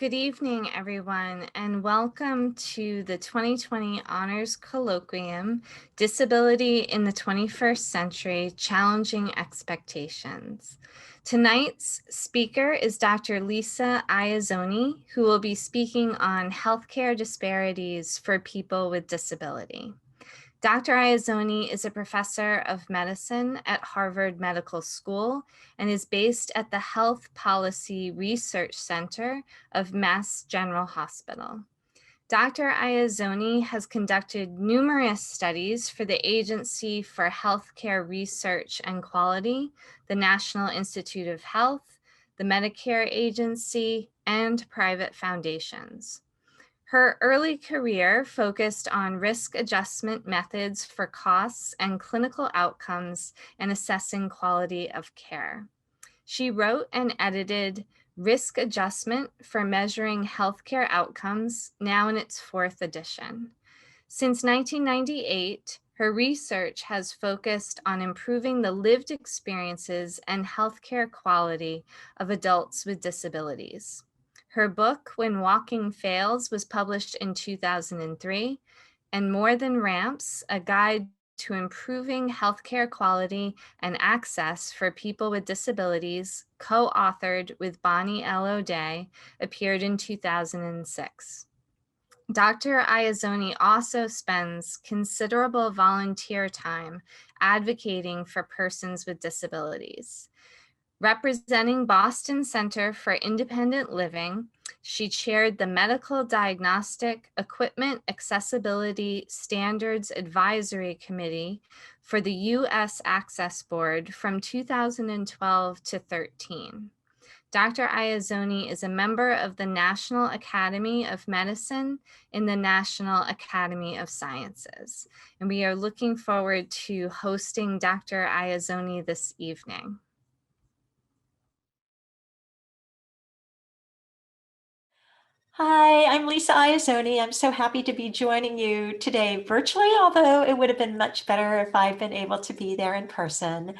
Good evening, everyone, and welcome to the 2020 Honors Colloquium, Disability in the 21st Century, Challenging Expectations. Tonight's speaker is Dr. Lisa Iezzoni, who will be speaking on healthcare disparities for people with disability. Dr. Iezzoni is a professor of medicine at Harvard Medical School and is based at the Health Policy Research Center of Mass General Hospital. Dr. Iezzoni has conducted numerous studies for the Agency for Healthcare Research and Quality, the National Institute of Health, the Medicare Agency, and private foundations. Her early career focused on risk adjustment methods for costs and clinical outcomes and assessing quality of care. She wrote and edited Risk Adjustment for Measuring Healthcare Outcomes, now in its 4th edition. Since 1998, her research has focused on improving the lived experiences and healthcare quality of adults with disabilities. Her book, When Walking Fails, was published in 2003, and More Than Ramps, a guide to improving healthcare quality and access for people with disabilities, co-authored with Bonnie L. O'Day, appeared in 2006. Dr. Iezzoni also spends considerable volunteer time advocating for persons with disabilities. Representing Boston Center for Independent Living, she chaired the Medical Diagnostic Equipment Accessibility Standards Advisory Committee for the U.S. Access Board from 2012 to 13. Dr. Iezzoni is a member of the National Academy of Medicine in the National Academy of Sciences, and we are looking forward to hosting Dr. Iezzoni this evening. Hi, I'm Lisa Iezzoni. I'm so happy to be joining you today virtually, although it would have been much better if I'd been able to be there in person.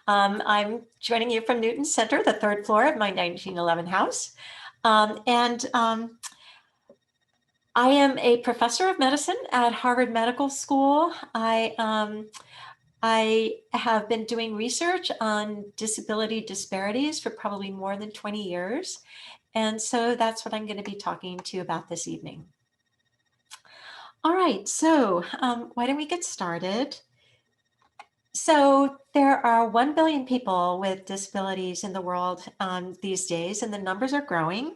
I'm joining you from Newton Center, the 3rd floor of my 1911 house. I am a professor of medicine at Harvard Medical School. I have been doing research on disability disparities for probably more than 20 years. And so that's what I'm going to be talking to you about this evening. All right, so why don't we get started? So there are 1 billion people with disabilities in the world these days, and the numbers are growing.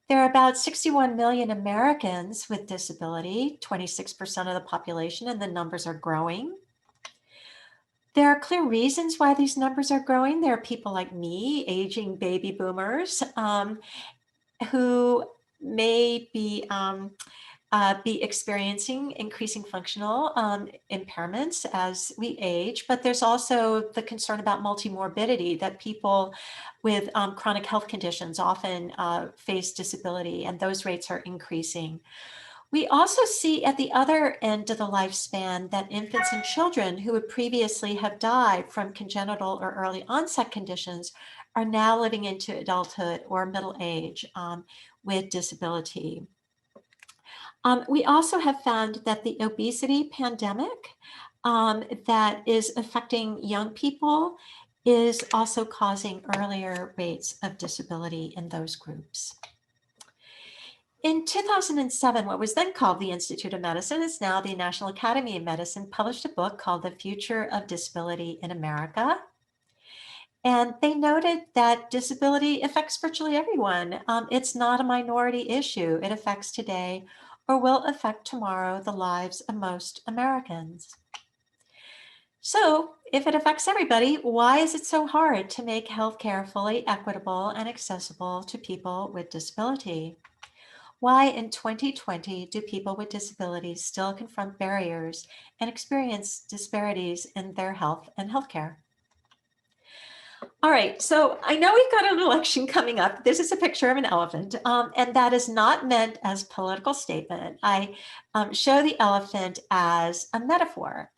There are about 61 million Americans with disability, 26% of the population, and the numbers are growing. There are clear reasons why these numbers are growing. There are people like me, aging baby boomers, who may be experiencing increasing functional impairments as we age, but there's also the concern about multimorbidity, that people with chronic health conditions often face disability, and those rates are increasing. We also see at the other end of the lifespan that infants and children who would previously have died from congenital or early onset conditions are now living into adulthood or middle age with disability. We also have found that the obesity pandemic that is affecting young people is also causing earlier rates of disability in those groups. In 2007, what was then called the Institute of Medicine, is now the National Academy of Medicine, published a book called The Future of Disability in America. And they noted that disability affects virtually everyone. It's not a minority issue. It affects today or will affect tomorrow the lives of most Americans. So if it affects everybody, why is it so hard to make healthcare fully equitable and accessible to people with disability? Why in 2020 do people with disabilities still confront barriers and experience disparities in their health and healthcare? All right, so I know we've got an election coming up. This is a picture of an elephant, and that is not meant as a political statement. I show the elephant as a metaphor.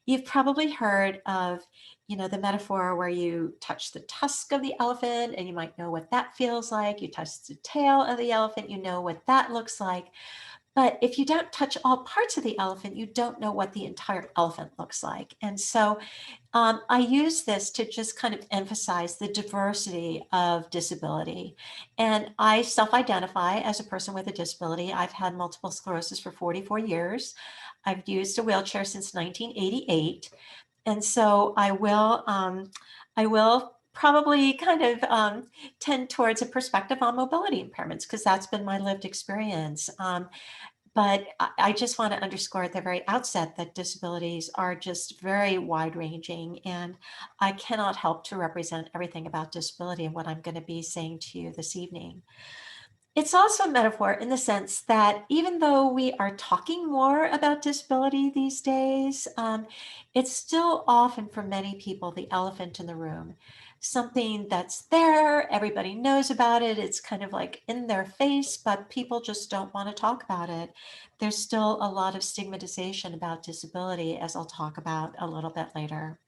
You've probably heard of, the metaphor where you touch the tusk of the elephant and you might know what that feels like. You touch the tail of the elephant, you know what that looks like. But if you don't touch all parts of the elephant, you don't know what the entire elephant looks like. And so I use this to just kind of emphasize the diversity of disability. And I self-identify as a person with a disability. I've had multiple sclerosis for 44 years. I've used a wheelchair since 1988. And so I will probably kind of tend towards a perspective on mobility impairments because that's been my lived experience. But I just want to underscore at the very outset that disabilities are just very wide ranging, and I cannot help to represent everything about disability and what I'm going to be saying to you this evening. It's also a metaphor in the sense that even though we are talking more about disability these days, it's still often for many people the elephant in the room. Something that's there, everybody knows about it, it's kind of like in their face, but people just don't want to talk about it. There's still a lot of stigmatization about disability, as I'll talk about a little bit later.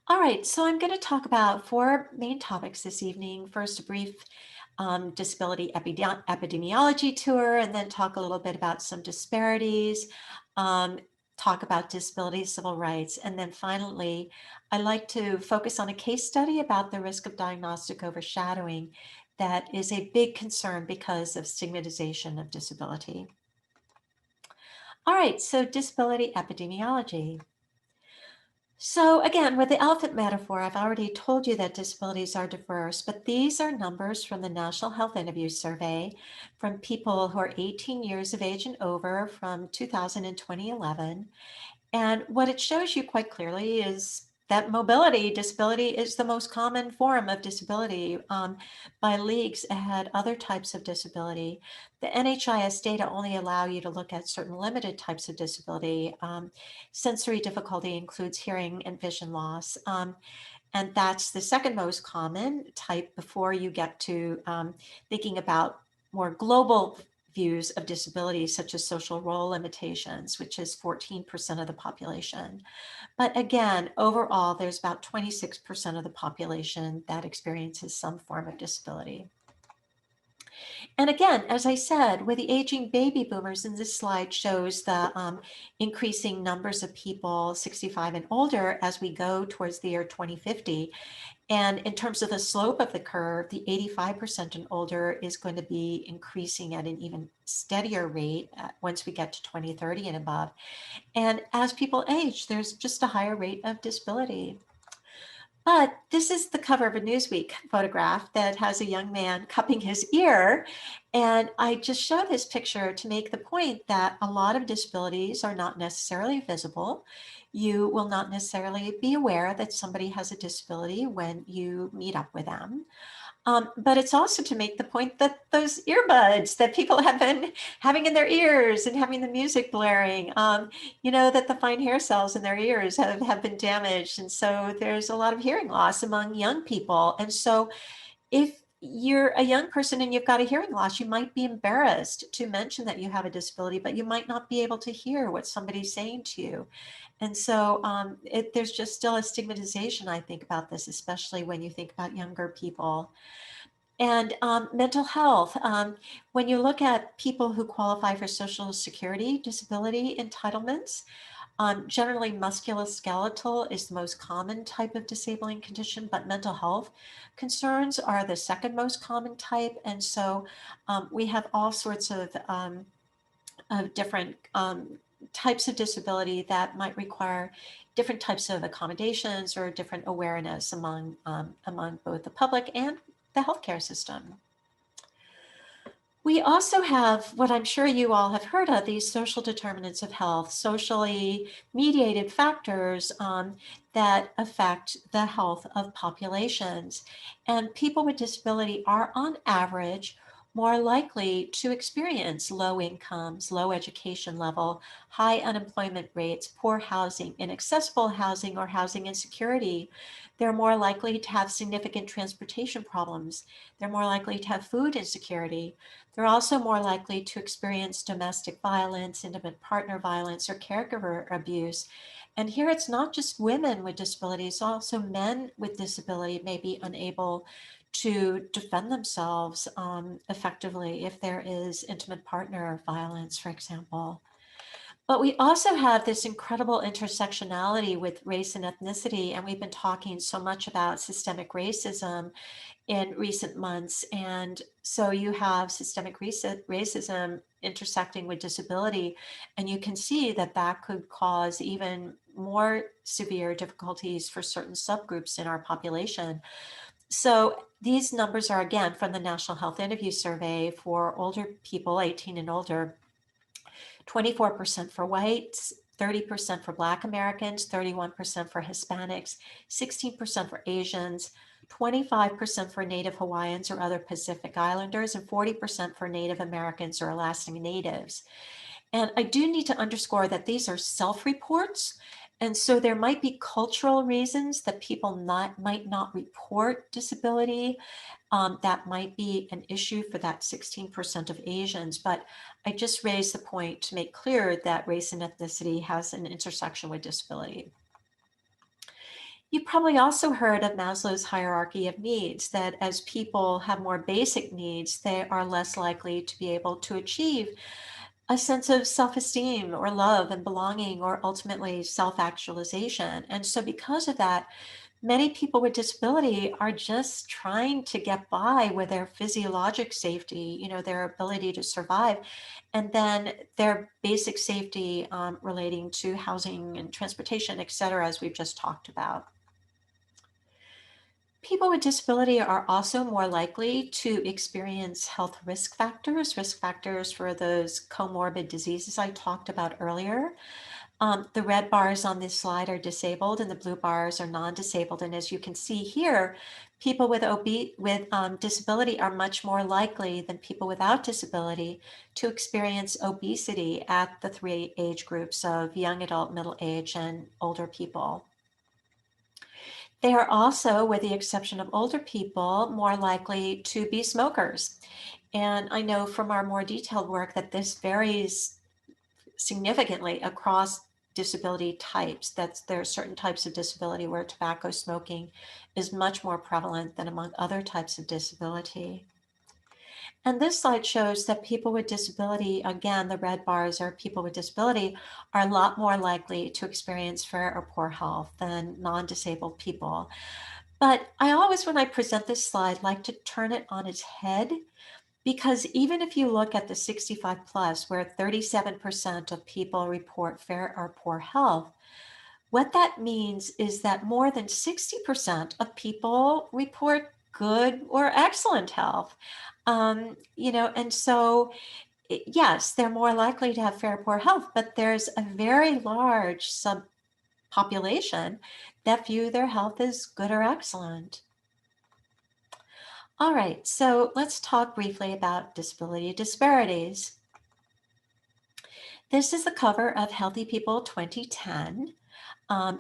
All right, so I'm going to talk about four main topics this evening. First, a brief disability epidemiology tour, and then talk a little bit about some disparities, talk about disability civil rights, and then finally, I like to focus on a case study about the risk of diagnostic overshadowing that is a big concern because of stigmatization of disability. All right, so disability epidemiology. So again, with the elephant metaphor, I've already told you that disabilities are diverse, but these are numbers from the National Health Interview Survey from people who are 18 years of age and over from 2000 and 2011. And what it shows you quite clearly is that mobility disability is the most common form of disability by leagues ahead other types of disability. The NHIS data only allow you to look at certain limited types of disability. Sensory difficulty includes hearing and vision loss. And that's the second most common type before you get to thinking about more global views of disability, such as social role limitations, which is 14% of the population. But again, overall, there's about 26% of the population that experiences some form of disability. And again, as I said, with the aging baby boomers, and this slide shows the increasing numbers of people 65 and older as we go towards the year 2050. And in terms of the slope of the curve, the 85% and older is going to be increasing at an even steadier rate once we get to 2030 and above. And as people age, there's just a higher rate of disability. But this is the cover of a Newsweek photograph that has a young man cupping his ear. And I just show this picture to make the point that a lot of disabilities are not necessarily visible. You will not necessarily be aware that somebody has a disability when you meet up with them. But it's also to make the point that those earbuds that people have been having in their ears and having the music blaring, that the fine hair cells in their ears have been damaged. And so there's a lot of hearing loss among young people. And so if you're a young person and you've got a hearing loss, you might be embarrassed to mention that you have a disability, but you might not be able to hear what somebody's saying to you. And so there's just still a stigmatization, I think, about this, especially when you think about younger people. And mental health. When you look at people who qualify for Social Security disability entitlements, generally musculoskeletal is the most common type of disabling condition, but mental health concerns are the second most common type. And so we have all sorts of different types of disability that might require different types of accommodations or different awareness among both the public and the healthcare system. We also have what I'm sure you all have heard of, these social determinants of health, socially mediated factors that affect the health of populations. And people with disability are on average more likely to experience low incomes, low education level, high unemployment rates, poor housing, inaccessible housing, or housing insecurity. They're more likely to have significant transportation problems. They're more likely to have food insecurity. They're also more likely to experience domestic violence, intimate partner violence, or caregiver abuse. And here it's not just women with disabilities, also men with disability may be unable to defend themselves effectively if there is intimate partner violence, for example. But we also have this incredible intersectionality with race and ethnicity, and we've been talking so much about systemic racism in recent months. And so you have systemic racism intersecting with disability, and you can see that that could cause even more severe difficulties for certain subgroups in our population. So these numbers are again from the National Health Interview Survey for older people, 18 and older. 24% for whites, 30% for Black Americans, 31% for Hispanics, 16% for Asians, 25% for Native Hawaiians or other Pacific Islanders, and 40% for Native Americans or Alaskan Natives. And I do need to underscore that these are self-reports. And so there might be cultural reasons that people might not report disability. That might be an issue for that 16% of Asians. But I just raised the point to make clear that race and ethnicity has an intersection with disability. You probably also heard of Maslow's hierarchy of needs, that as people have more basic needs, they are less likely to be able to achieve a sense of self-esteem or love and belonging or ultimately self-actualization. And so because of that, many people with disability are just trying to get by with their physiologic safety, their ability to survive, and then their basic safety relating to housing and transportation, et cetera, as we've just talked about. People with disability are also more likely to experience health risk factors for those comorbid diseases I talked about earlier. The red bars on this slide are disabled and the blue bars are non-disabled. And as you can see here, people with disability are much more likely than people without disability to experience obesity at the three age groups of young adult, middle age, and older people. They are also, with the exception of older people, more likely to be smokers. And I know from our more detailed work that this varies significantly across disability types, that there are certain types of disability where tobacco smoking is much more prevalent than among other types of disability. And this slide shows that people with disability, again, the red bars are people with disability, are a lot more likely to experience fair or poor health than non-disabled people. But I always, when I present this slide, like to turn it on its head, because even if you look at the 65 plus, where 37% of people report fair or poor health, what that means is that more than 60% of people report good or excellent health. And so, yes, they're more likely to have fair or poor health, but there's a very large subpopulation that view their health as good or excellent. All right, so let's talk briefly about disability disparities. This is the cover of Healthy People 2010.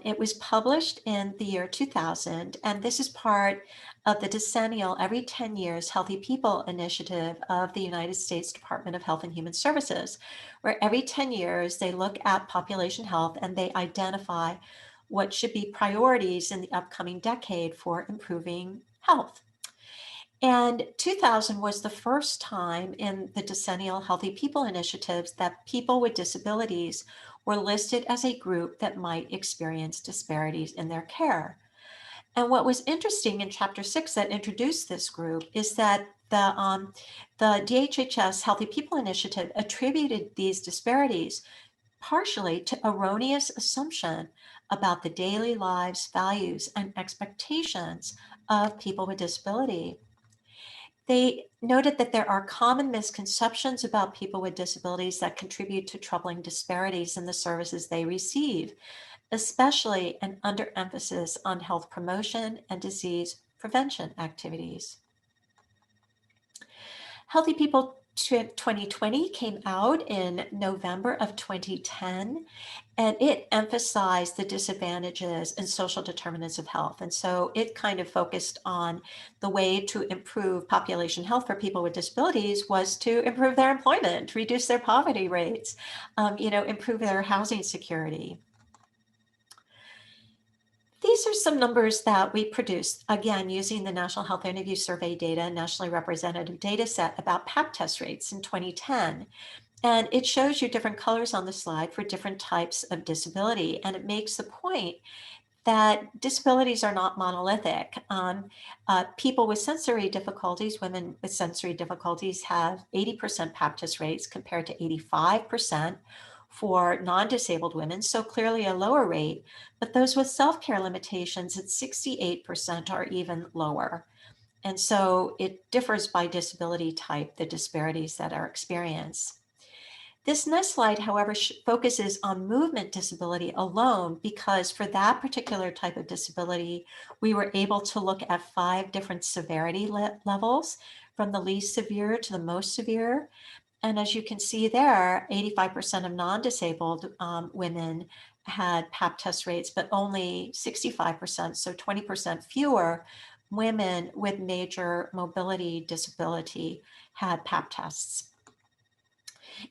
It was published in the year 2000, and this is part of the decennial Every 10 Years Healthy People initiative of the United States Department of Health and Human Services, where every 10 years they look at population health and they identify what should be priorities in the upcoming decade for improving health. And 2000 was the first time in the decennial Healthy People initiatives that people with disabilities were listed as a group that might experience disparities in their care. And what was interesting in Chapter 6 that introduced this group is that the DHHS Healthy People Initiative attributed these disparities partially to erroneous assumption about the daily lives, values, and expectations of people with disability. They noted that there are common misconceptions about people with disabilities that contribute to troubling disparities in the services they receive, especially an underemphasis on health promotion and disease prevention activities. Healthy People 2020 came out in November of 2010, and it emphasized the disadvantages and social determinants of health. And so it kind of focused on the way to improve population health for people with disabilities was to improve their employment, reduce their poverty rates, improve their housing security. These are some numbers that we produced, again, using the National Health Interview Survey data, nationally representative data set about Pap test rates in 2010. And it shows you different colors on the slide for different types of disability. And it makes the point that disabilities are not monolithic. People with sensory difficulties, women with sensory difficulties, have 80% Pap test rates compared to 85% for non-disabled women, so clearly a lower rate. But those with self-care limitations at 68% are even lower. And so it differs by disability type, the disparities that are experienced. This next slide, however, focuses on movement disability alone, because for that particular type of disability, we were able to look at 5 different severity levels, from the least severe to the most severe. And as you can see there, 85% of non-disabled women had Pap test rates, but only 65%, so 20% fewer women with major mobility disability had Pap tests.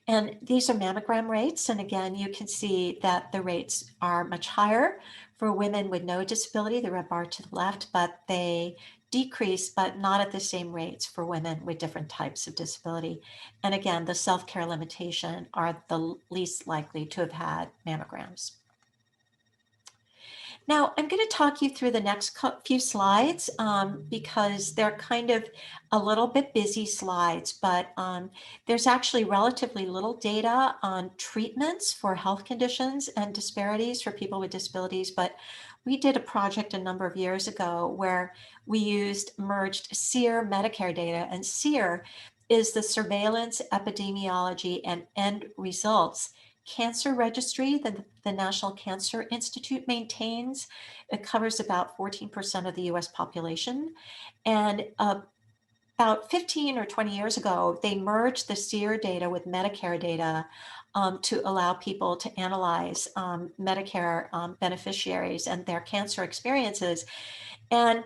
And these are mammogram rates. And again, you can see that the rates are much higher for women with no disability, the red bar to the left, but they decrease, but not at the same rates for women with different types of disability. And again, the self-care limitation are the least likely to have had mammograms. Now, I'm going to talk you through the next few slides because they're kind of a little bit busy slides, but there's actually relatively little data on treatments for health conditions and disparities for people with disabilities. But we did a project a number of years ago where we merged SEER Medicare data, and SEER is the Surveillance, Epidemiology, and End Results cancer registry that the National Cancer Institute maintains. It covers about 14% of the US population. And about 15 or 20 years ago, they merged the SEER data with Medicare data to allow people to analyze Medicare beneficiaries and their cancer experiences. And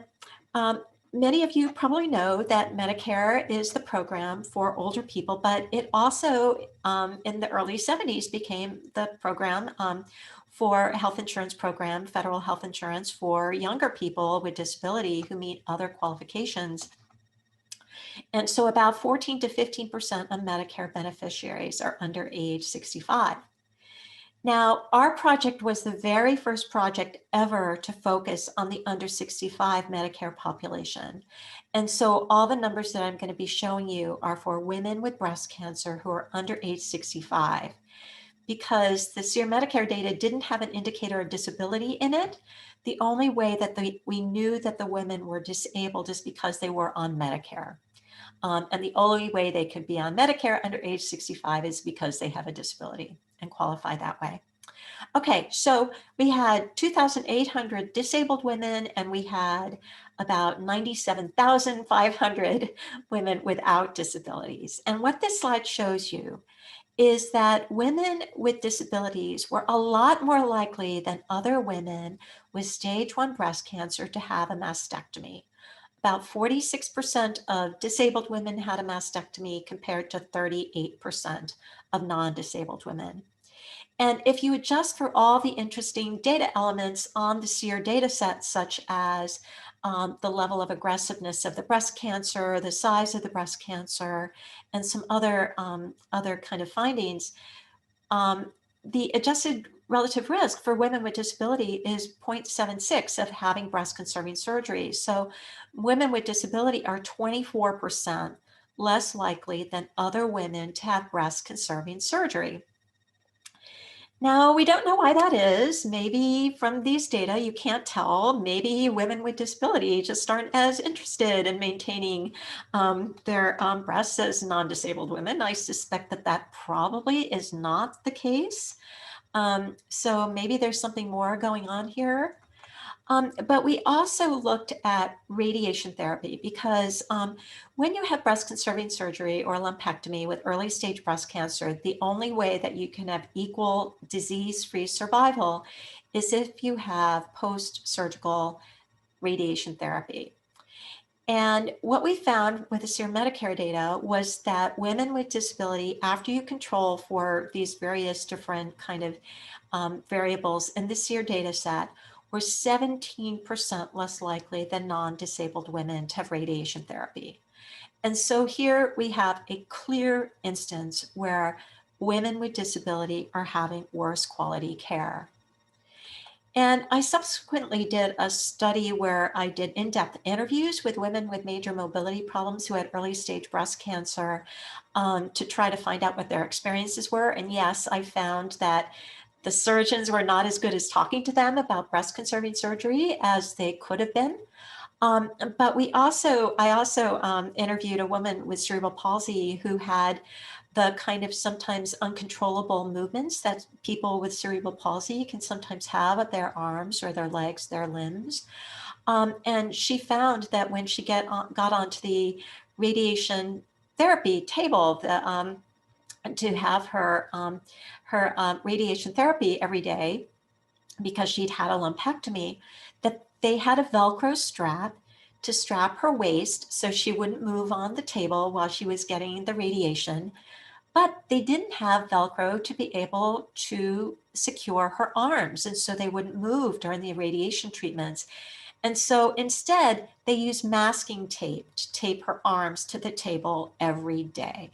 many of you probably know that Medicare is the program for older people, but it also in the early 70s became the program for health insurance program, federal health insurance for younger people with disability who meet other qualifications. And so about 14 to 15% of Medicare beneficiaries are under age 65. Now, our project was the very first project ever to focus on the under 65 Medicare population. And so all the numbers that I'm going to be showing you are for women with breast cancer who are under age 65. Because the SEER Medicare data didn't have an indicator of disability in it, the only way that we knew that the women were disabled is because they were on Medicare. And the only way they could be on Medicare under age 65 is because they have a disability and qualify that way. Okay, so we had 2,800 disabled women, and we had about 97,500 women without disabilities. And what this slide shows you is that women with disabilities were a lot more likely than other women with stage 1 breast cancer to have a mastectomy. About 46% of disabled women had a mastectomy compared to 38% of non-disabled women. And if you adjust for all the interesting data elements on the SEER data set, such as the level of aggressiveness of the breast cancer, the size of the breast cancer, and some other kind of findings, the adjusted relative risk for women with disability is 0.76 of having breast conserving surgery. So women with disability are 24% less likely than other women to have breast conserving surgery. Now, we don't know why that is. Maybe from these data, you can't tell. Maybe women with disability just aren't as interested in maintaining their breasts as non-disabled women. I suspect that that probably is not the case. So maybe there's something more going on here. But we also looked at radiation therapy because when you have breast conserving surgery or lumpectomy with early stage breast cancer, the only way that you can have equal disease-free survival is if you have post-surgical radiation therapy. And what we found with the SEER Medicare data was that women with disability, after you control for these various different kind of variables in the SEER data set, were 17% less likely than non-disabled women to have radiation therapy. And so here we have a clear instance where women with disability are having worse quality care. And I subsequently did a study where I did in-depth interviews with women with major mobility problems who had early stage breast cancer to try to find out what their experiences were. And yes, I found that the surgeons were not as good as talking to them about breast conserving surgery as they could have been. But I also interviewed a woman with cerebral palsy who had the kind of sometimes uncontrollable movements that people with cerebral palsy can sometimes have of their arms or their legs, their limbs. And she found that when she got onto the radiation therapy table, to have her radiation therapy every day because she'd had a lumpectomy, that they had a Velcro strap to strap her waist so she wouldn't move on the table while she was getting the radiation. But they didn't have Velcro to be able to secure her arms, and so they wouldn't move during the radiation treatments. And so instead, they used masking tape to tape her arms to the table every day.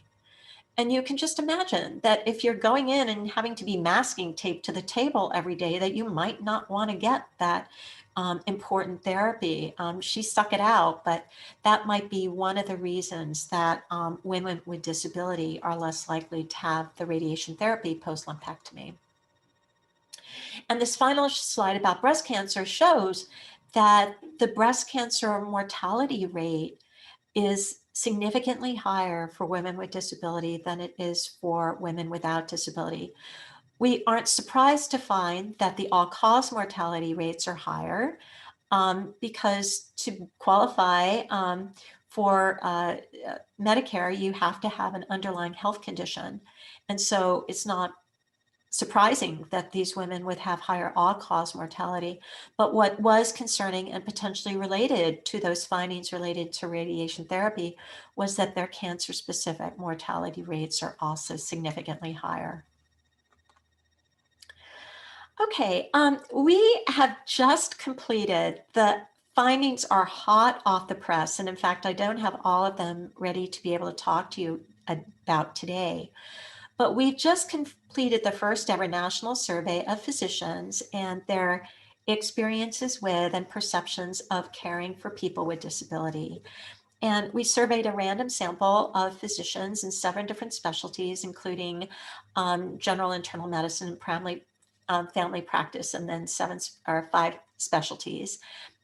And you can just imagine that if you're going in and having to be masking tape to the table every day, that you might not want to get that important therapy. She stuck it out, but that might be one of the reasons that women with disability are less likely to have the radiation therapy post-lumpectomy. And this final slide about breast cancer shows that the breast cancer mortality rate is significantly higher for women with disability than it is for women without disability. We aren't surprised to find that the all-cause mortality rates are higher because to qualify for Medicare, you have to have an underlying health condition. And so it's not surprising that these women would have higher all-cause mortality. But what was concerning and potentially related to those findings related to radiation therapy was that their cancer-specific mortality rates are also significantly higher. Okay, we have just completed the findings are hot off the press. And in fact, I don't have all of them ready to be able to talk to you about today. But we've just completed the first ever national survey of physicians and their experiences with and perceptions of caring for people with disability. And we surveyed a random sample of physicians in 7 different specialties, including general internal medicine, family practice, and then 5 specialties.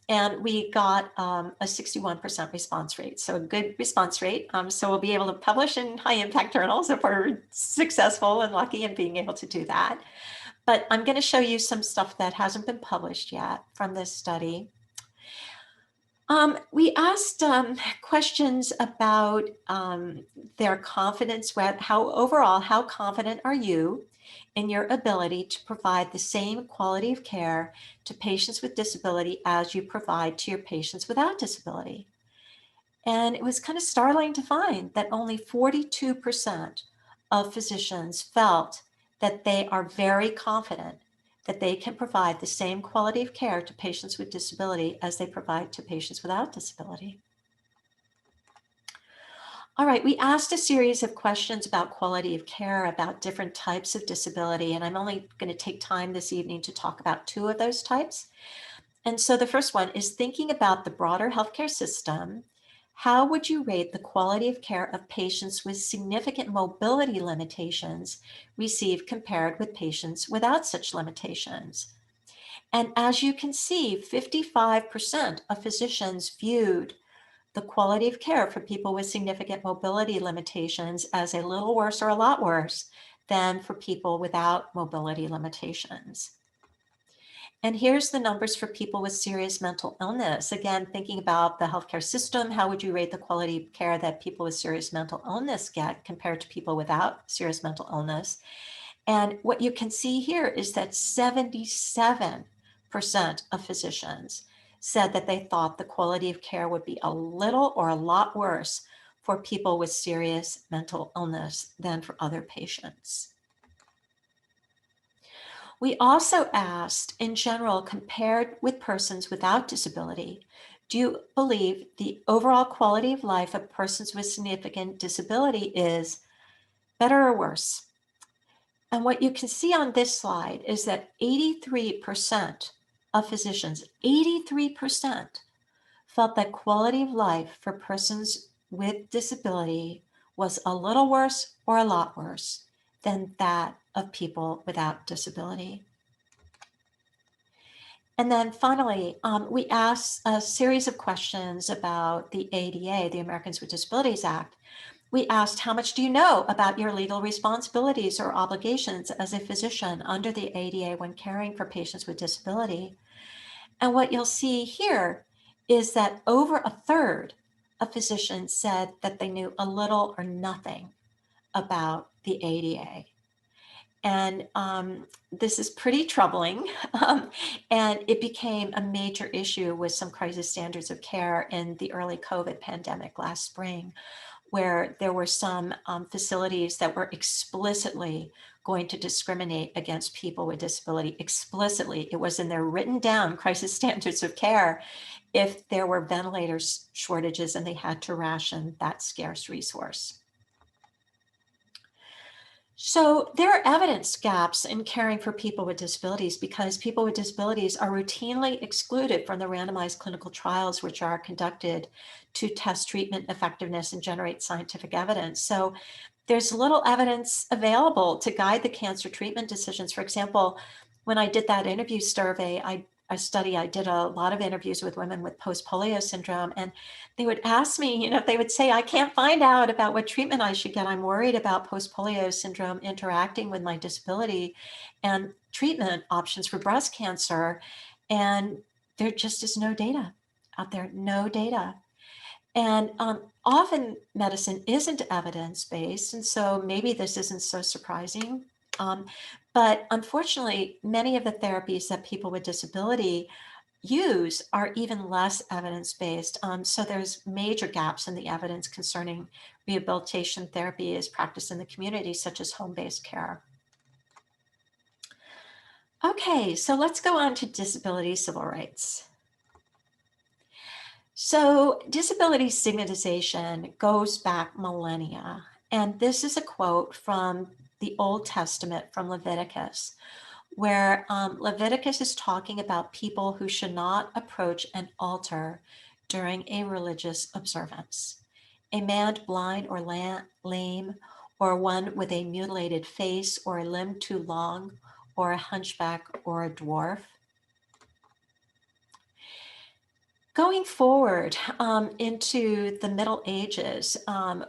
And we got a 61% response rate. So a good response rate. So we'll be able to publish in high impact journals if we're successful and lucky in being able to do that. But I'm going to show you some stuff that hasn't been published yet from this study. We asked questions about their confidence, how confident are you in your ability to provide the same quality of care to patients with disability as you provide to your patients without disability. And it was kind of startling to find that only 42% of physicians felt that they are very confident that they can provide the same quality of care to patients with disability as they provide to patients without disability. All right, we asked a series of questions about quality of care, about different types of disability, and I'm only going to take time this evening to talk about 2 of those types. And so the first one is thinking about the broader healthcare system. How would you rate the quality of care of patients with significant mobility limitations received compared with patients without such limitations? And as you can see, 55% of physicians viewed the quality of care for people with significant mobility limitations as a little worse or a lot worse than for people without mobility limitations. And here's the numbers for people with serious mental illness. Again, thinking about the healthcare system, how would you rate the quality of care that people with serious mental illness get compared to people without serious mental illness? And what you can see here is that 77% of physicians said that they thought the quality of care would be a little or a lot worse for people with serious mental illness than for other patients. We also asked, in general, compared with persons without disability, do you believe the overall quality of life of persons with significant disability is better or worse? And what you can see on this slide is that 83% of physicians, 83%, felt that quality of life for persons with disability was a little worse or a lot worse than that of people without disability. And then finally, we asked a series of questions about the ADA, the Americans with Disabilities Act. We asked, how much do you know about your legal responsibilities or obligations as a physician under the ADA when caring for patients with disability? And what you'll see here is that over a third of physicians said that they knew a little or nothing about the ADA. And this is pretty troubling. And it became a major issue with some crisis standards of care in the early COVID pandemic last spring, where there were some facilities that were explicitly going to discriminate against people with disability. Explicitly, it was in their written down crisis standards of care if there were ventilator shortages and they had to ration that scarce resource. So there are evidence gaps in caring for people with disabilities because people with disabilities are routinely excluded from the randomized clinical trials which are conducted to test treatment effectiveness and generate scientific evidence. So there's little evidence available to guide the cancer treatment decisions. For example, when I did that interview survey, I did a lot of interviews with women with post-polio syndrome, and they would ask me, they would say, I can't find out about what treatment I should get. I'm worried about post-polio syndrome interacting with my disability and treatment options for breast cancer. And there just is no data out there, no data. And often medicine isn't evidence-based, and so maybe this isn't so surprising. But unfortunately, many of the therapies that people with disability use are even less evidence-based. So there's major gaps in the evidence concerning rehabilitation therapy as practiced in the community, such as home-based care. Okay, so let's go on to disability civil rights. So disability stigmatization goes back millennia, and this is a quote from the Old Testament, from Leviticus, where Leviticus is talking about people who should not approach an altar during a religious observance. A man blind or lame, or one with a mutilated face, or a limb too long, or a hunchback, or a dwarf. Going forward into the Middle Ages,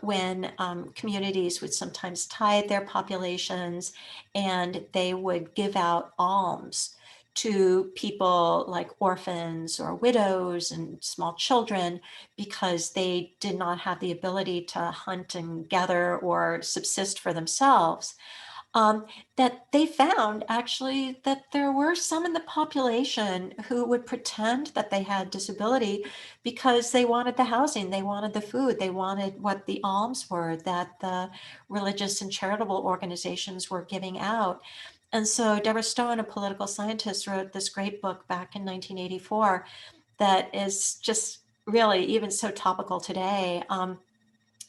when communities would sometimes tithe their populations and they would give out alms to people like orphans or widows and small children because they did not have the ability to hunt and gather or subsist for themselves. That they found actually that there were some in the population who would pretend that they had disability because they wanted the housing, they wanted the food, they wanted what the alms were that the religious and charitable organizations were giving out. And so Deborah Stone, a political scientist, wrote this great book back in 1984 that is just really even so topical today.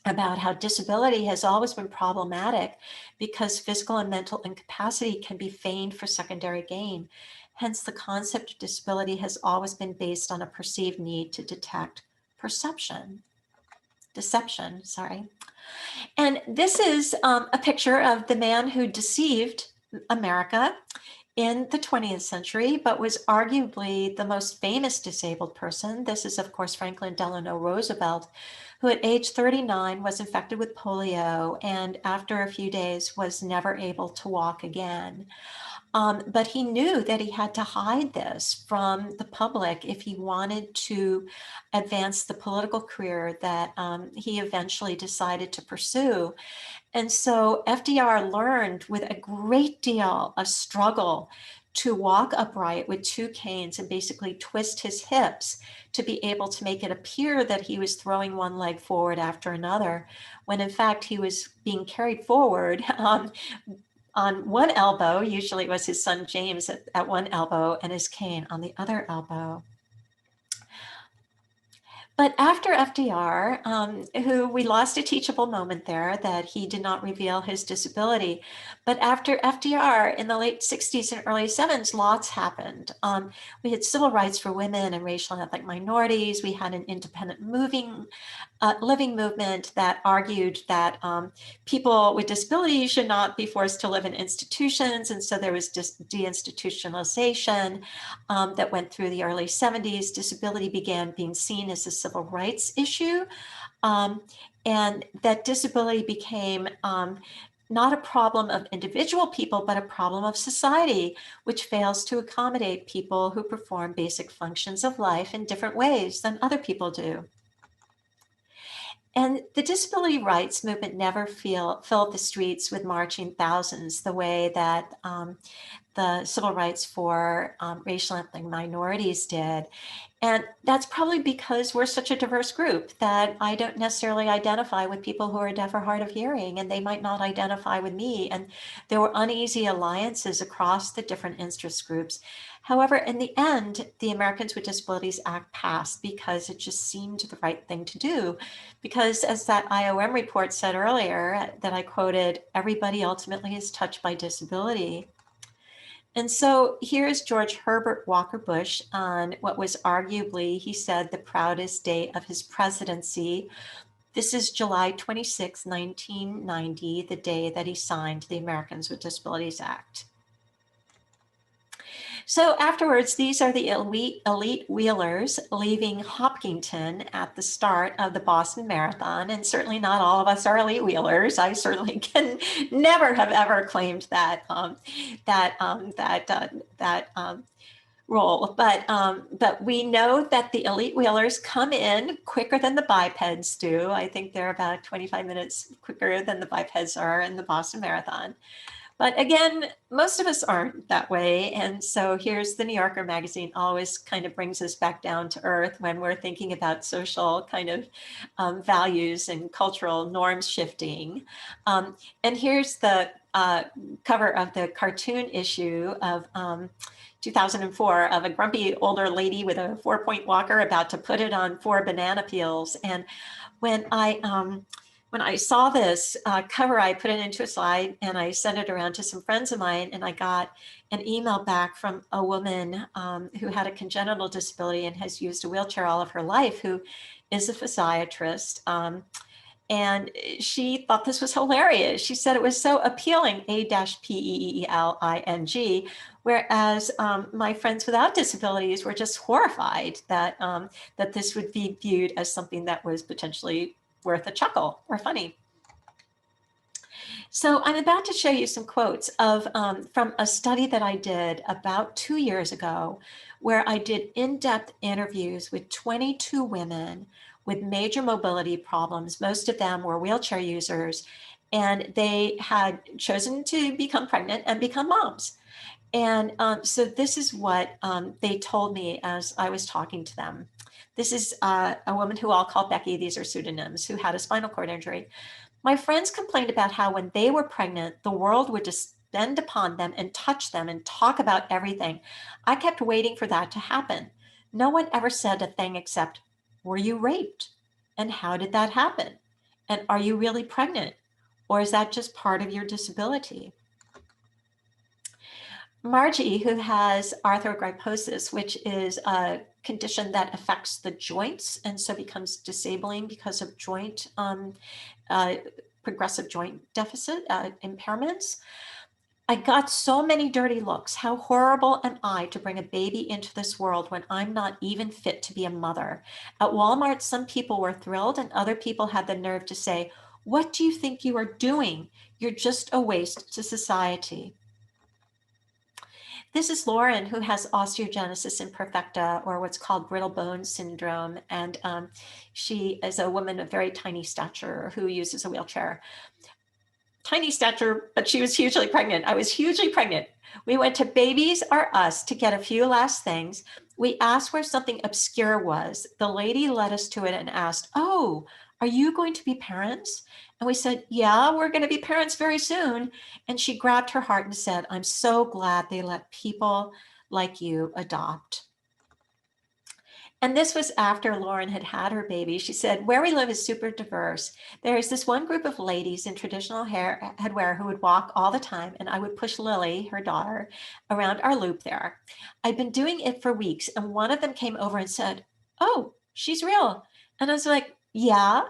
About how disability has always been problematic because physical and mental incapacity can be feigned for secondary gain. Hence, the concept of disability has always been based on a perceived need to detect deception, sorry. And this is a picture of the man who deceived America in the 20th century, but was arguably the most famous disabled person. This is, of course, Franklin Delano Roosevelt, who at age 39 was infected with polio and after a few days was never able to walk again. But he knew that he had to hide this from the public if he wanted to advance the political career that he eventually decided to pursue. And so FDR learned with a great deal of struggle to walk upright with two canes and basically twist his hips to be able to make it appear that he was throwing one leg forward after another, when in fact he was being carried forward on one elbow. Usually it was his son James at one elbow and his cane on the other elbow. But after FDR, who we lost a teachable moment there, that he did not reveal his disability. But after FDR in the late 60s and early 70s, lots happened. We had civil rights for women and racial and ethnic minorities. We had an independent living movement that argued that people with disabilities should not be forced to live in institutions. And so there was deinstitutionalization that went through the early 70s. Disability began being seen as a civil rights issue. And that disability became not a problem of individual people, but a problem of society, which fails to accommodate people who perform basic functions of life in different ways than other people do. And the disability rights movement never filled the streets with marching thousands the way that the civil rights for racial and ethnic minorities did. And that's probably because we're such a diverse group that I don't necessarily identify with people who are deaf or hard of hearing, and they might not identify with me. And there were uneasy alliances across the different interest groups. However, in the end, the Americans with Disabilities Act passed because it just seemed the right thing to do. Because as that IOM report said earlier that I quoted, everybody ultimately is touched by disability. And so here's George Herbert Walker Bush on what was arguably, he said, the proudest day of his presidency. This is July 26, 1990, the day that he signed the Americans with Disabilities Act. So afterwards, these are the elite wheelers leaving Hopkinton at the start of the Boston Marathon. And certainly not all of us are elite wheelers. I certainly can never have ever claimed that role. But we know that the elite wheelers come in quicker than the bipeds do. I think they're about 25 minutes quicker than the bipeds are in the Boston Marathon. But again, most of us aren't that way. And so here's the New Yorker magazine, always kind of brings us back down to earth when we're thinking about social kind of values and cultural norms shifting. And here's the cover of the cartoon issue of 2004 of a grumpy older lady with a 4-point walker about to put it on 4 banana peels. And when I saw this cover, I put it into a slide and I sent it around to some friends of mine, and I got an email back from a woman who had a congenital disability and has used a wheelchair all of her life, who is a physiatrist. And she thought this was hilarious. She said it was so appealing, A-P-E-E-L-I-N-G, whereas my friends without disabilities were just horrified that, that this would be viewed as something that was potentially worth a chuckle or funny. So I'm about to show you some quotes of from a study that I did about 2 years ago, where I did in-depth interviews with 22 women with major mobility problems. Most of them were wheelchair users, and they had chosen to become pregnant and become moms. And so this is what they told me as I was talking to them. This is a woman who I'll call Becky, these are pseudonyms, who had a spinal cord injury. My friends complained about how when they were pregnant, the world would descend upon them and touch them and talk about everything. I kept waiting for that to happen. No one ever said a thing except, were you raped? And how did that happen? And are you really pregnant? Or is that just part of your disability? Margie, who has arthrogryposis, which is a condition that affects the joints and so becomes disabling because of joint progressive joint deficit impairments. I got so many dirty looks. How horrible am I to bring a baby into this world when I'm not even fit to be a mother? At Walmart, some people were thrilled and other people had the nerve to say, what do you think you are doing? You're just a waste to society. This is Lauren, who has osteogenesis imperfecta, or what's called brittle bone syndrome. And she is a woman of very tiny stature who uses a wheelchair. Tiny stature, but she was hugely pregnant. I was hugely pregnant. We went to Babies R Us to get a few last things. We asked where something obscure was. The lady led us to it and asked, "Oh, are you going to be parents?" And we said, "Yeah, we're going to be parents very soon." And she grabbed her heart and said, "I'm so glad they let people like you adopt." And this was after Lauren had had her baby. She said, "Where we live is super diverse. There is this one group of ladies in traditional headwear who would walk all the time, and I would push Lily, her daughter, around our loop there. I'd been doing it for weeks, and one of them came over and said, 'Oh, she's real.' And I was like, 'Yeah.'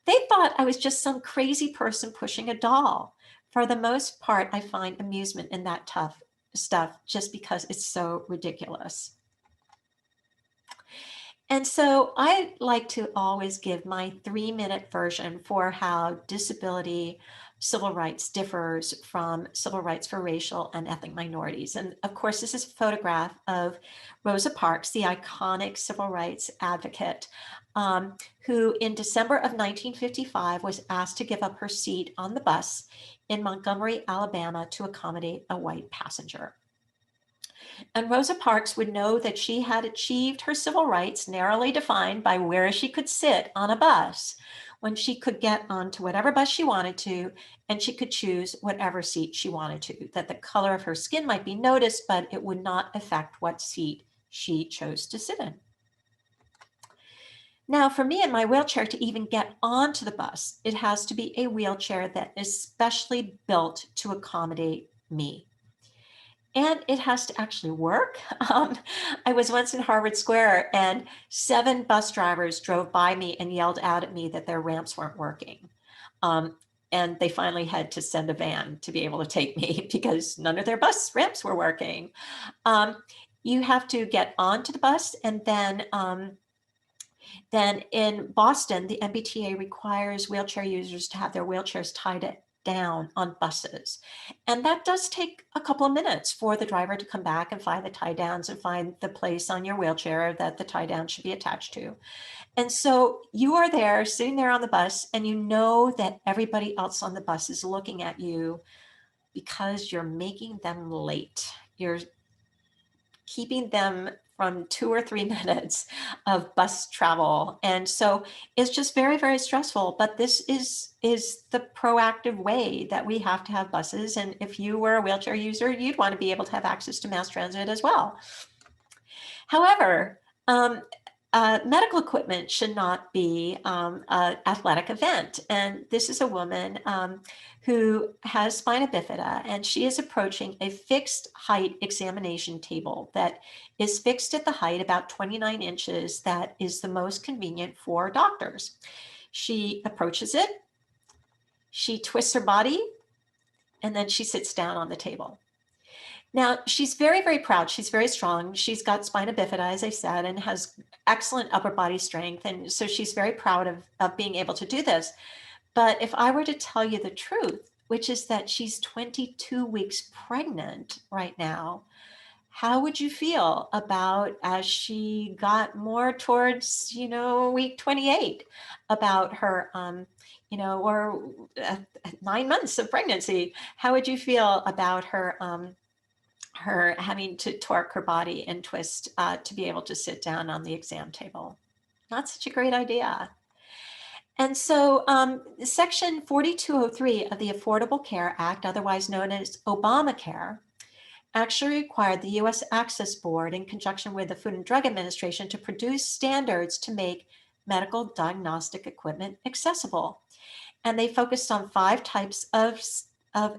They thought I was just some crazy person pushing a doll. For the most part, I find amusement in that tough stuff just because it's so ridiculous." And so I like to always give my 3-minute version for how disability civil rights differs from civil rights for racial and ethnic minorities. And of course, this is a photograph of Rosa Parks, the iconic civil rights advocate, who in December of 1955 was asked to give up her seat on the bus in Montgomery, Alabama, to accommodate a white passenger. And Rosa Parks would know that she had achieved her civil rights, narrowly defined by where she could sit on a bus, when she could get onto whatever bus she wanted to, and she could choose whatever seat she wanted to, that the color of her skin might be noticed, but it would not affect what seat she chose to sit in. Now, for me in my wheelchair to even get onto the bus, it has to be a wheelchair that is specially built to accommodate me. And it has to actually work. I was once in Harvard Square and 7 bus drivers drove by me and yelled out at me that their ramps weren't working. And they finally had to send a van to be able to take me because none of their bus ramps were working. You have to get onto the bus, and then in Boston, the MBTA requires wheelchair users to have their wheelchairs tied down on buses. And that does take a couple of minutes for the driver to come back and find the tie downs and find the place on your wheelchair that the tie down should be attached to. And so you are there sitting there on the bus, and you know that everybody else on the bus is looking at you because you're making them late. You're keeping them from 2 or 3 minutes of bus travel. And so it's just very, very stressful. But this is the proactive way that we have to have buses. And if you were a wheelchair user, you'd want to be able to have access to mass transit as well. However, medical equipment should not be an athletic event. And this is a woman who has spina bifida, and she is approaching a fixed height examination table that is fixed at the height about 29 inches that is the most convenient for doctors. She approaches it, she twists her body, and then she sits down on the table. Now, she's very, very proud. She's very strong. She's got spina bifida, as I said, and has excellent upper body strength. And so she's very proud of being able to do this. But if I were to tell you the truth, which is that she's 22 weeks pregnant right now, how would you feel about, as she got more towards, week 28, about her, or 9 months of pregnancy? How would you feel about her having to torque her body and twist to be able to sit down on the exam table? Not such a great idea. And so Section 4203 of the Affordable Care Act, otherwise known as Obamacare, actually required the U.S. Access Board, in conjunction with the Food and Drug Administration, to produce standards to make medical diagnostic equipment accessible. And they focused on 5 types of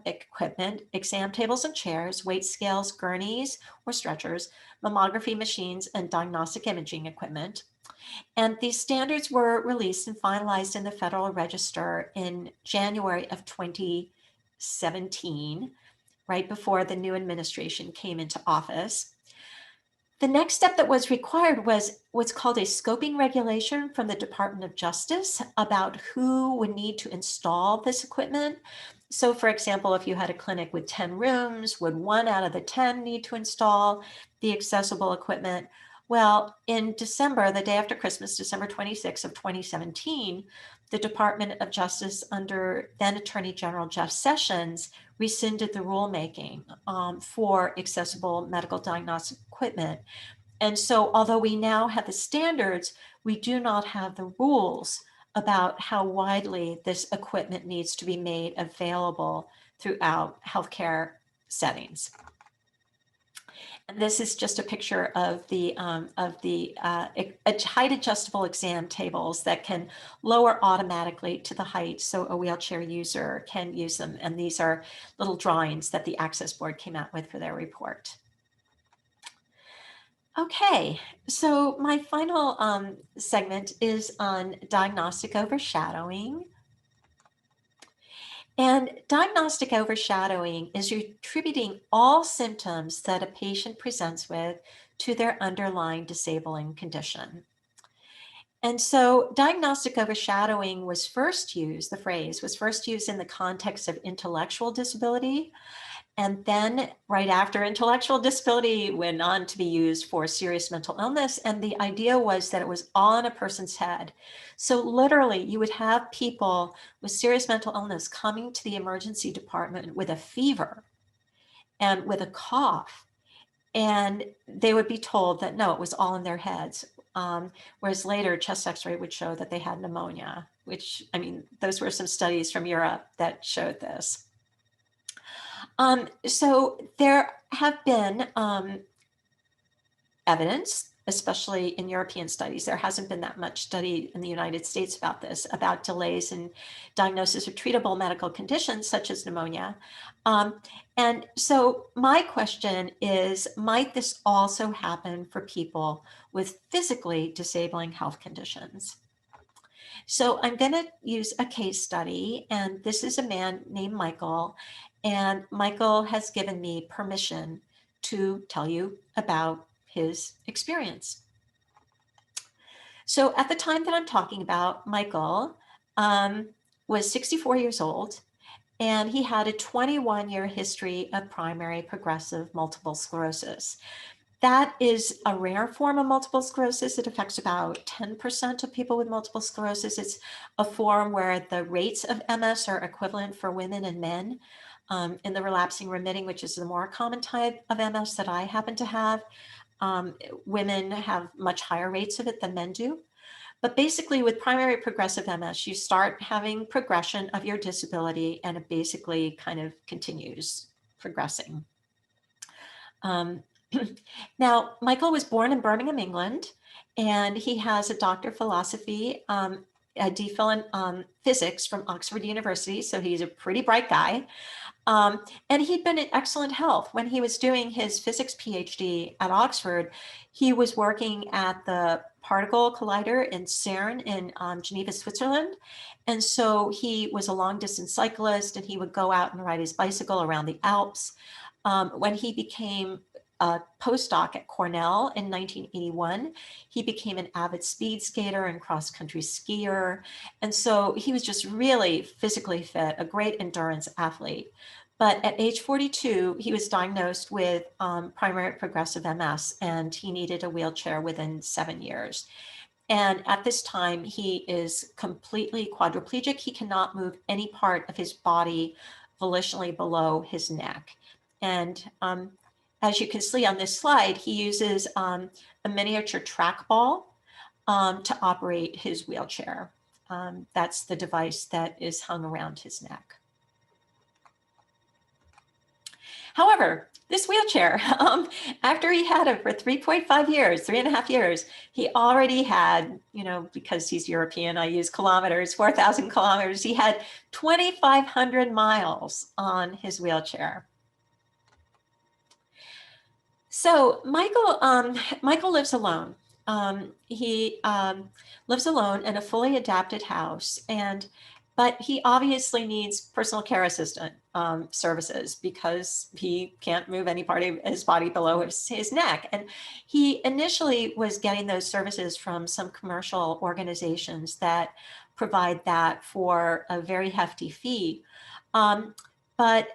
equipment: exam tables and chairs, weight scales, gurneys or stretchers, mammography machines, and diagnostic imaging equipment. And these standards were released and finalized in the Federal Register in January of 2017, right before the new administration came into office. The next step that was required was what's called a scoping regulation from the Department of Justice about who would need to install this equipment. So for example, if you had a clinic with 10 rooms, would 1 out of the 10 need to install the accessible equipment? Well, in December, the day after Christmas, December 26th of 2017, the Department of Justice under then Attorney General Jeff Sessions rescinded the rulemaking for accessible medical diagnostic equipment. And so although we now have the standards, we do not have the rules about how widely this equipment needs to be made available throughout healthcare settings. And this is just a picture of the height adjustable exam tables that can lower automatically to the height so a wheelchair user can use them. And these are little drawings that the Access Board came out with for their report. Okay, so my final segment is on diagnostic overshadowing. And diagnostic overshadowing is attributing all symptoms that a patient presents with to their underlying disabling condition. And so diagnostic overshadowing was first used, the phrase was first used in the context of intellectual disability. And then right after intellectual disability went on to be used for serious mental illness. And the idea was that it was all in a person's head. So literally you would have people with serious mental illness coming to the emergency department with a fever and with a cough. And they would be told that no, it was all in their heads. Whereas later chest x-ray would show that they had pneumonia, which, I mean, those were some studies from Europe that showed this. So there have been evidence, especially in European studies. There hasn't been that much study in the United States about this, about delays in diagnosis of treatable medical conditions such as pneumonia. And so my question is, might this also happen for people with physically disabling health conditions? So I'm going to use a case study, and this is a man named Michael, and Michael has given me permission to tell you about his experience. So at the time that I'm talking about, Michael was 64 years old, and he had a 21-year history of primary progressive multiple sclerosis. That is a rare form of multiple sclerosis. It affects about 10% of people with multiple sclerosis. It's a form where the rates of MS are equivalent for women and men. In the relapsing remitting, which is the more common type of MS that I happen to have, women have much higher rates of it than men do. But basically with primary progressive MS, you start having progression of your disability and it basically kind of continues progressing. Now, Michael was born in Birmingham, England, and he has a Doctor of Philosophy, a DPhil in physics from Oxford University, so he's a pretty bright guy. And he'd been in excellent health. When he was doing his physics PhD at Oxford, he was working at the particle collider in CERN in Geneva, Switzerland. And so he was a long distance cyclist and he would go out and ride his bicycle around the Alps. When he became a postdoc at Cornell in 1981, he became an avid speed skater and cross-country skier. And so he was just really physically fit, a great endurance athlete. But at age 42, he was diagnosed with primary progressive MS, and he needed a wheelchair within 7 years. And at this time, he is completely quadriplegic. He cannot move any part of his body volitionally below his neck. And as you can see on this slide, he uses a miniature trackball to operate his wheelchair. That's the device that is hung around his neck. However, this wheelchair, after he had it for 3.5 years, 3.5 years, he already had, you know, because he's European, I use kilometers, 4,000 kilometers. He had 2,500 miles on his wheelchair. So Michael lives alone. He lives alone in a fully adapted house, but he obviously needs personal care assistant services because he can't move any part of his body below his neck. And he initially was getting those services from some commercial organizations that provide that for a very hefty fee. But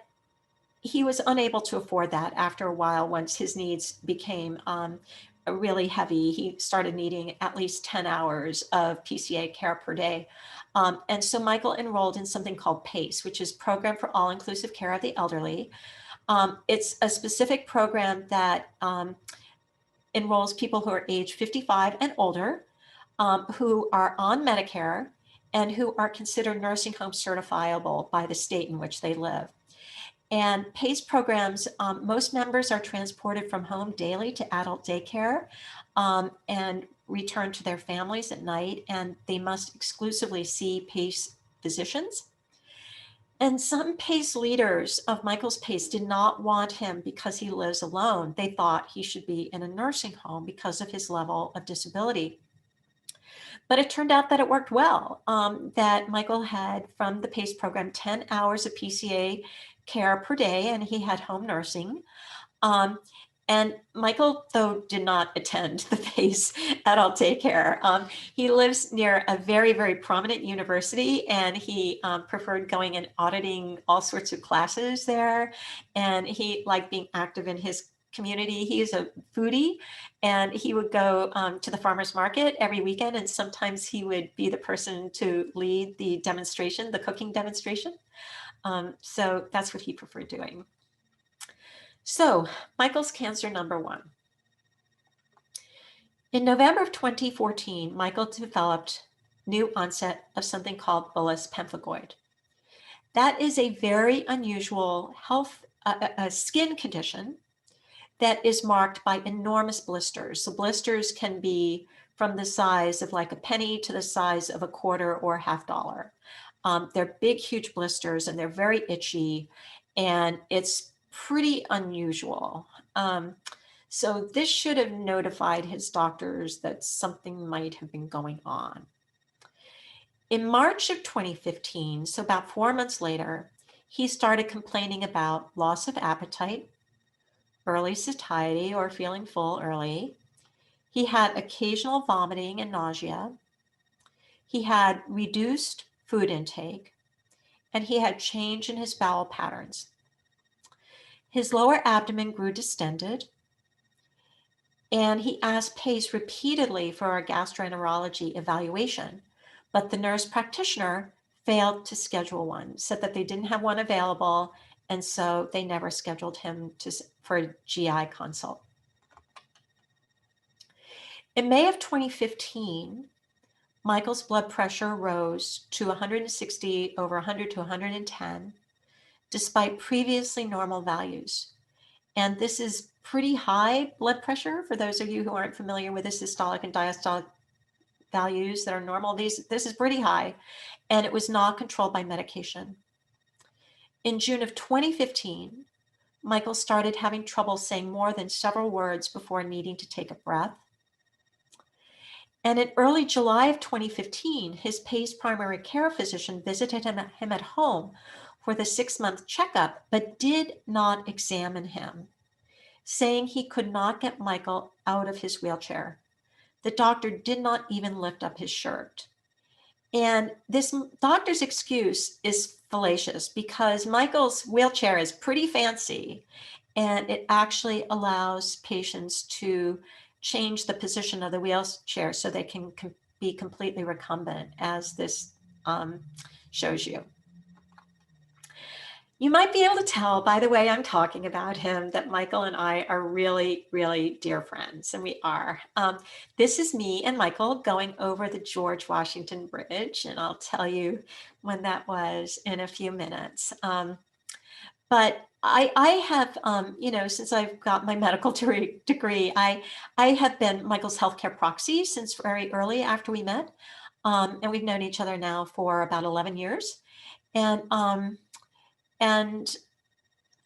he was unable to afford that after a while. Once his needs became really heavy, he started needing at least 10 hours of PCA care per day. And so Michael enrolled in something called PACE, which is Program for All-Inclusive Care of the Elderly. It's a specific program that enrolls people who are age 55 and older, who are on Medicare and who are considered nursing home certifiable by the state in which they live. And PACE programs, most members are transported from home daily to adult daycare and return to their families at night, and they must exclusively see PACE physicians. And some PACE leaders of Michael's PACE did not want him because he lives alone. They thought he should be in a nursing home because of his level of disability. But it turned out that it worked well, that Michael had from the PACE program 10 hours of PCA care per day, and he had home nursing. And Michael, though, did not attend the PACE adult daycare. He lives near a very, very prominent university, and he preferred going and auditing all sorts of classes there. And he liked being active in his community. He is a foodie, and he would go to the farmer's market every weekend, and sometimes he would be the person to lead the demonstration, the cooking demonstration. So that's what he preferred doing. So Michael's cancer number one. In November of 2014, Michael developed new onset of something called bullous pemphigoid. That is a very unusual skin condition that is marked by enormous blisters. So blisters can be from the size of like a penny to the size of a quarter or $50. They're big, huge blisters, and they're very itchy, and it's pretty unusual. So this should have notified his doctors that something might have been going on. In March of 2015, so about 4 months later, he started complaining about loss of appetite, early satiety or feeling full early. He had occasional vomiting and nausea. He had reduced food intake, and he had change in his bowel patterns. His lower abdomen grew distended, and he asked PACE repeatedly for a gastroenterology evaluation, but the nurse practitioner failed to schedule one, said that they didn't have one available, and so they never scheduled him for a GI consult. In May of 2015, Michael's blood pressure rose to 160 over 100 to 110, despite previously normal values. And this is pretty high blood pressure for those of you who aren't familiar with the systolic and diastolic values that are normal. This is pretty high, and it was not controlled by medication. In June of 2015, Michael started having trouble saying more than several words before needing to take a breath. And in early July of 2015, his PACE primary care physician visited him at home for the 6-month checkup, but did not examine him, saying he could not get Michael out of his wheelchair. The doctor did not even lift up his shirt. And this doctor's excuse is fallacious because Michael's wheelchair is pretty fancy, and it actually allows patients to change the position of the wheelchair so they can be completely recumbent, as this shows you. You might be able to tell by the way I'm talking about him that Michael and I are really, really dear friends, and we are. This is me and Michael going over the George Washington Bridge, and I'll tell you when that was in a few minutes. But I have, since I've got my medical degree, I have been Michael's healthcare proxy since very early after we met. And we've known each other now for about 11 years. And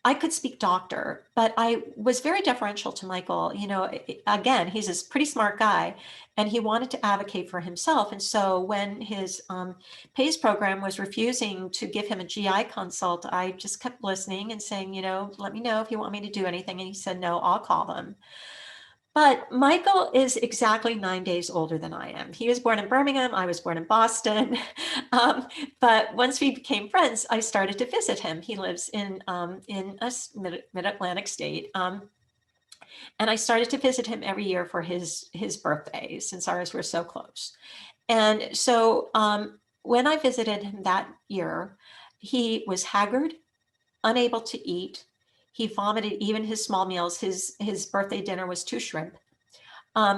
I could speak doctor, but I was very deferential to Michael. Again, he's a pretty smart guy, and he wanted to advocate for himself. And so when his PACE program was refusing to give him a GI consult, I just kept listening and saying, let me know if you want me to do anything. And he said, no, I'll call them. But Michael is exactly 9 days older than I am. He was born in Birmingham. I was born in Boston. But once we became friends, I started to visit him. He lives in a mid-Atlantic state. And I started to visit him every year for his birthday, since ours were so close. And so when I visited him that year, he was haggard, unable to eat. He vomited even his small meals. His birthday dinner was 2 shrimp.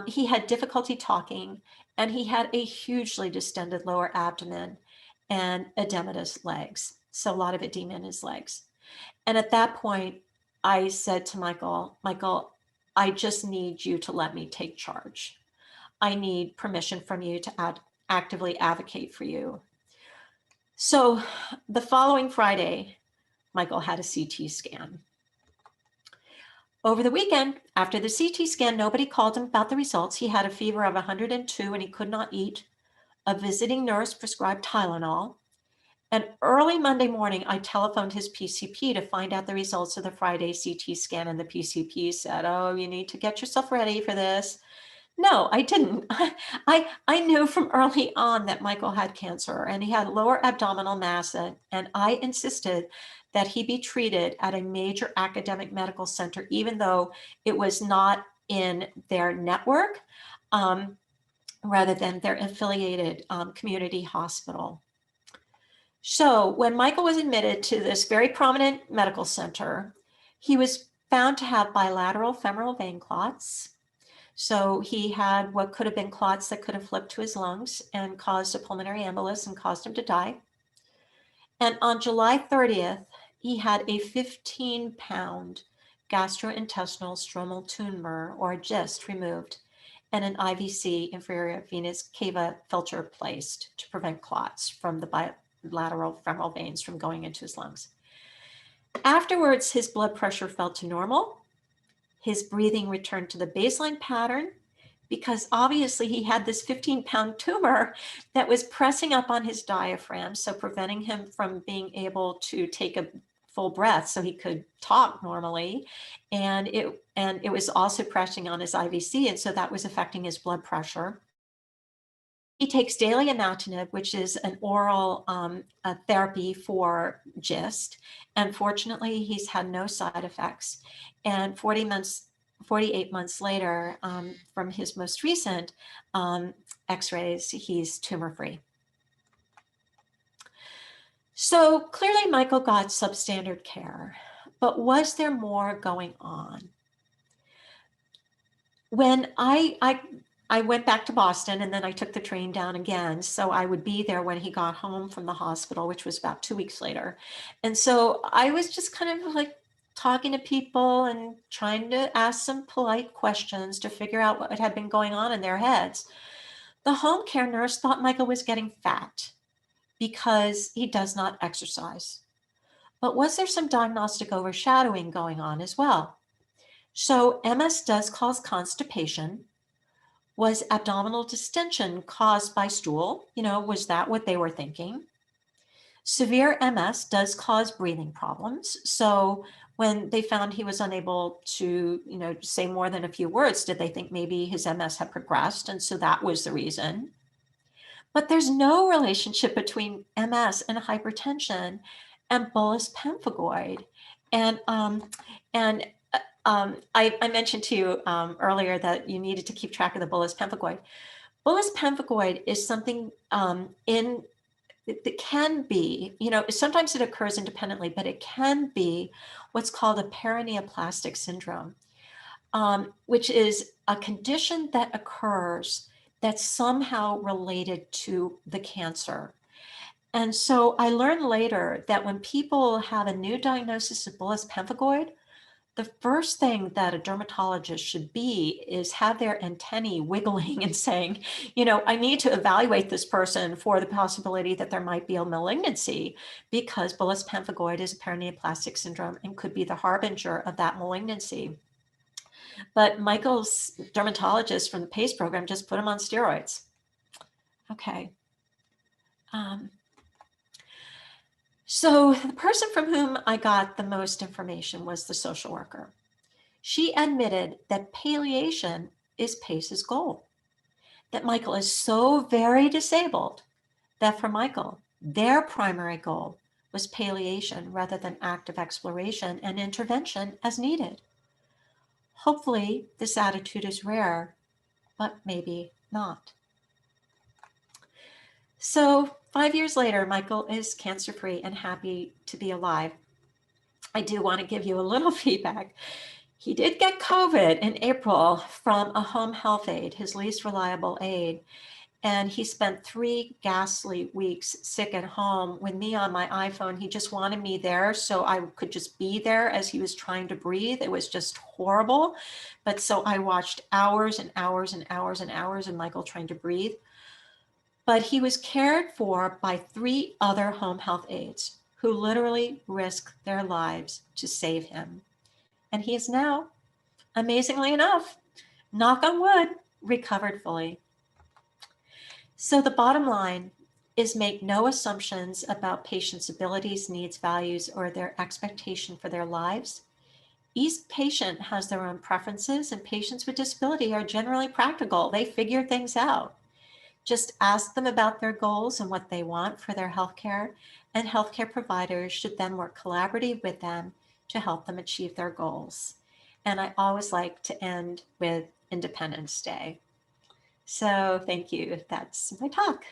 He had difficulty talking, and he had a hugely distended lower abdomen and edematous legs. So a lot of edema in his legs. And at that point, I said to Michael, I just need you to let me take charge. I need permission from you to actively advocate for you. So the following Friday, Michael had a CT scan. Over the weekend, after the CT scan, nobody called him about the results. He had a fever of 102 and he could not eat. A visiting nurse prescribed Tylenol. And early Monday morning, I telephoned his PCP to find out the results of the Friday CT scan. And the PCP said, oh, you need to get yourself ready for this. No, I didn't. I knew from early on that Michael had cancer and he had lower abdominal mass, and I insisted that he be treated at a major academic medical center, even though it was not in their network, rather than their affiliated community hospital. So when Michael was admitted to this very prominent medical center, he was found to have bilateral femoral vein clots. So he had what could have been clots that could have flipped to his lungs and caused a pulmonary embolus and caused him to die. And on July 30th, he had a 15-pound gastrointestinal stromal tumor, or a GIST, removed, and an IVC, inferior venous cava filter, placed to prevent clots from the bilateral femoral veins from going into his lungs. Afterwards, his blood pressure fell to normal. His breathing returned to the baseline pattern, because obviously he had this 15-pound tumor that was pressing up on his diaphragm, so preventing him from being able to take a full breath so he could talk normally. And it was also pressing on his IVC, and so that was affecting his blood pressure. He takes daily imatinib, which is an oral therapy for GIST. And fortunately, he's had no side effects. And 48 months later, from his most recent x-rays, he's tumor-free. So clearly, Michael got substandard care. But was there more going on? When I went back to Boston, and then I took the train down again. So I would be there when he got home from the hospital, which was about 2 weeks later. And so I was just kind of like talking to people and trying to ask some polite questions to figure out what had been going on in their heads. The home care nurse thought Michael was getting fat because he does not exercise. But was there some diagnostic overshadowing going on as well? So MS does cause constipation. Was abdominal distension caused by stool? Was that what they were thinking? Severe MS does cause breathing problems. So when they found he was unable to, say more than a few words, did they think maybe his MS had progressed? And so that was the reason. But there's no relationship between MS and hypertension and bullous pemphigoid. And I mentioned to you earlier that you needed to keep track of the bullous pemphigoid. Bullous pemphigoid is something that can be, sometimes it occurs independently, but it can be what's called a paraneoplastic syndrome, which is a condition that occurs that's somehow related to the cancer. And so I learned later that when people have a new diagnosis of bullous pemphigoid, the first thing that a dermatologist should be is have their antennae wiggling and saying, I need to evaluate this person for the possibility that there might be a malignancy, because bullous pemphigoid is a paraneoplastic syndrome and could be the harbinger of that malignancy. But Michael's dermatologist from the PACE program just put him on steroids. Okay. So the person from whom I got the most information was the social worker. She admitted that palliation is PACE's goal, that Michael is so very disabled that for Michael, their primary goal was palliation rather than active exploration and intervention as needed. Hopefully, this attitude is rare, but maybe not. So 5 years later, Michael is cancer-free and happy to be alive. I do want to give you a little feedback. He did get COVID in April from a home health aide, his least reliable aide. And he spent 3 ghastly weeks sick at home with me on my iPhone. He just wanted me there so I could just be there as he was trying to breathe. It was just horrible. But so I watched hours and hours and hours and hours of Michael trying to breathe. But he was cared for by 3 other home health aides who literally risked their lives to save him. And he is now, amazingly enough, knock on wood, recovered fully. So the bottom line is make no assumptions about patients' abilities, needs, values, or their expectation for their lives. Each patient has their own preferences, and patients with disability are generally practical. They figure things out. Just ask them about their goals and what they want for their healthcare, and healthcare providers should then work collaboratively with them to help them achieve their goals. And I always like to end with Independence Day. So thank you. That's my talk.